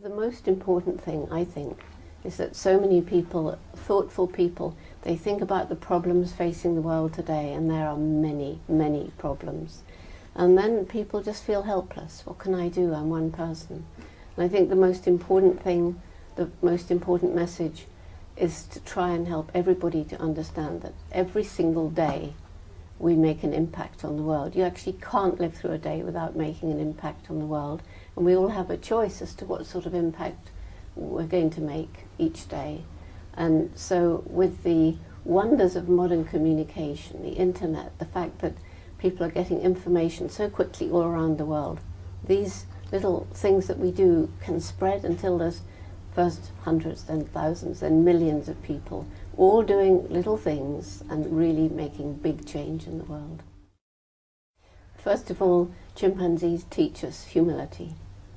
The most important thing, I think, is that so many people, thoughtful people, they think about the problems facing the world today, and there are many, many problems. And then people just feel helpless. What can I do? I'm one person. And I think the most important thing, the most important message is to try and help everybody to understand that every single day we make an impact on the world. You actually can't live through a day without making an impact on the world. And we all have a choice as to what sort of impact we're going to make each day. And so with the wonders of modern communication, the internet, the fact that people are getting information so quickly all around the world, these little things that we do can spread until there's first hundreds, then thousands, then millions of people all doing little things and really making big change in the world. First of all, chimpanzees teach us humility,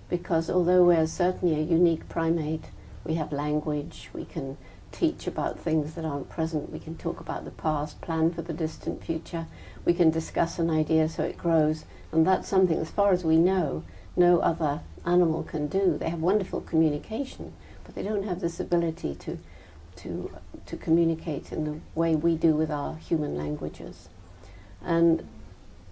because although we're certainly a unique primate, we have language, we can teach about things that aren't present, we can talk about the past, plan for the distant future, we can discuss an idea so it grows, and that's something, as far as we know, no other animal can do. They have wonderful communication, but they don't have this ability to communicate in the way we do with our human languages. And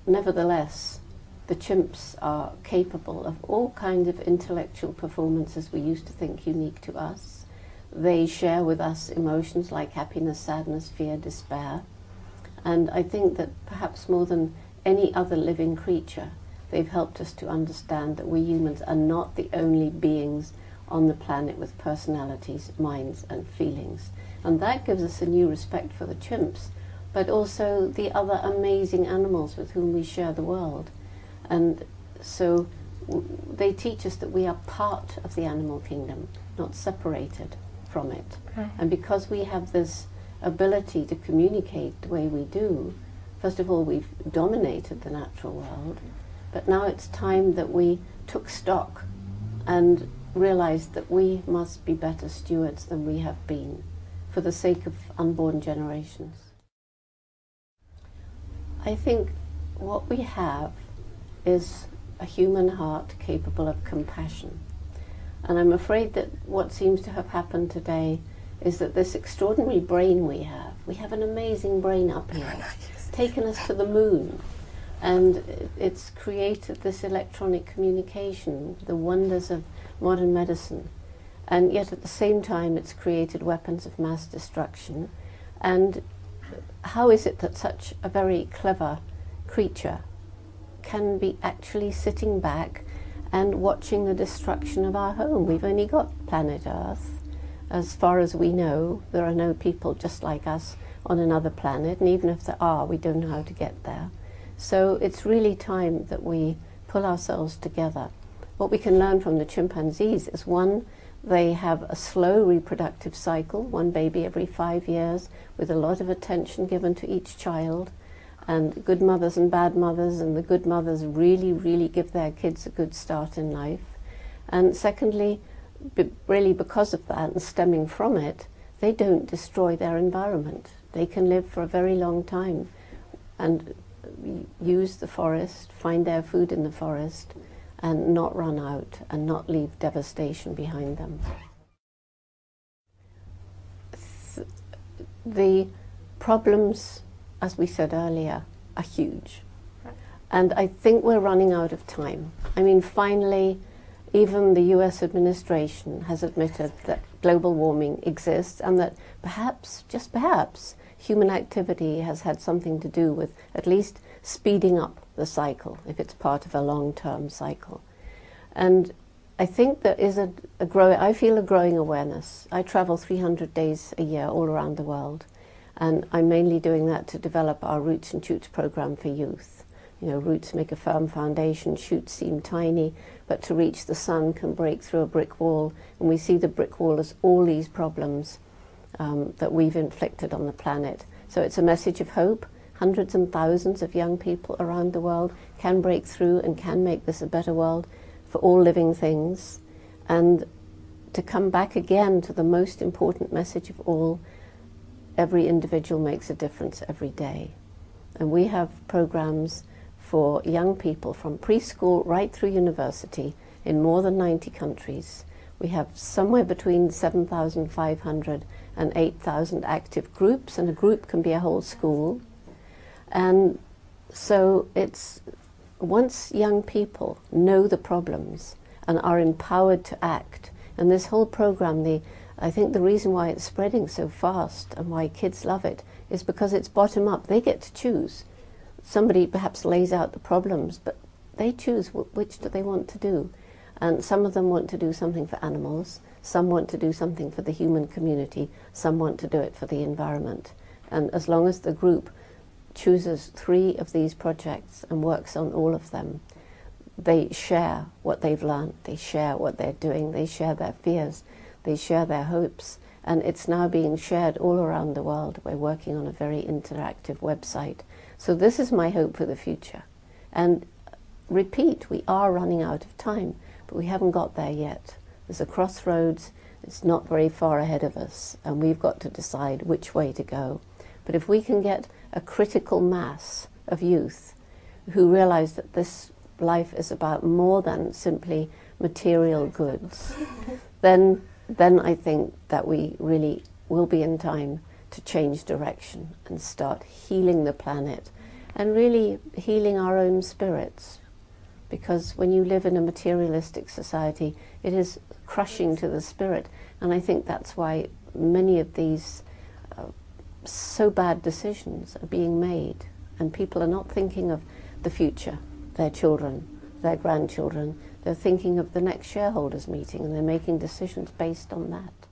nevertheless, the chimps are capable of all kinds of intellectual performances we used to think unique to us. They share with us emotions like happiness, sadness, fear, despair. And I think that perhaps more than any other living creature, they've helped us to understand that we humans are not the only beings on the planet with personalities, minds and feelings. And that gives us a new respect for the chimps, but also the other amazing animals with whom we share the world. And so they teach us that we are part of the animal kingdom, not separated from it. Okay. And because we have this ability to communicate the way we do, first of all, we've dominated the natural world, but now it's time that we took stock and realized that we must be better stewards than we have been for the sake of unborn generations. I think what we have is a human heart capable of compassion. And I'm afraid that what seems to have happened today is that this extraordinary brain we have an amazing brain up here, taken us to the moon, and it's created this electronic communication, the wonders of modern medicine, and yet at the same time it's created weapons of mass destruction. And how is it that such a very clever creature can be actually sitting back and watching the destruction of our home? We've only got planet Earth. As far as we know, there are no people just like us on another planet, and even if there are, we don't know how to get there. So it's really time that we pull ourselves together. What we can learn from the chimpanzees is, one, they have a slow reproductive cycle, one baby every 5 years, with a lot of attention given to each child, and good mothers and bad mothers, and the good mothers really, really give their kids a good start in life. And secondly, really because of that and stemming from it, they don't destroy their environment. They can live for a very long time and use the forest, find their food in the forest, and not run out and not leave devastation behind them. The problems, as we said earlier, are huge. And I think we're running out of time. I mean, finally, even the US administration has admitted that global warming exists, and that perhaps, just perhaps, human activity has had something to do with at least speeding up the cycle, if it's part of a long-term cycle. And I think there is I feel a growing awareness. I travel 300 days a year all around the world, and I'm mainly doing that to develop our Roots and Shoots program for youth. You know, roots make a firm foundation, shoots seem tiny, but to reach the sun can break through a brick wall, and we see the brick wall as all these problems that we've inflicted on the planet. So it's a message of hope. Hundreds and thousands of young people around the world can break through and can make this a better world for all living things. And to come back again to the most important message of all, every individual makes a difference every day. And we have programs for young people from preschool right through university in more than 90 countries, We have somewhere between 7,500 and 8,000 active groups, and a group can be a whole school. And so it's, once young people know the problems and are empowered to act, and this whole program, I think the reason why it's spreading so fast and why kids love it is because it's bottom up. They get to choose. Somebody perhaps lays out the problems, but they choose which do they want to do. And some of them want to do something for animals, some want to do something for the human community, some want to do it for the environment. And as long as the group chooses 3 of these projects and works on all of them, they share what they've learned, they share what they're doing, they share their fears, they share their hopes, and it's now being shared all around the world. We're working on a very interactive website. So this is my hope for the future. And repeat, we are running out of time, but we haven't got there yet. There's a crossroads, it's not very far ahead of us, and we've got to decide which way to go. But if we can get a critical mass of youth who realize that this life is about more than simply material goods, then I think that we really will be in time to change direction and start healing the planet and really healing our own spirits. Because when you live in a materialistic society, it is crushing to the spirit. And I think that's why many of these so bad decisions are being made. And people are not thinking of the future, their children, their grandchildren. They're thinking of the next shareholders meeting, and they're making decisions based on that.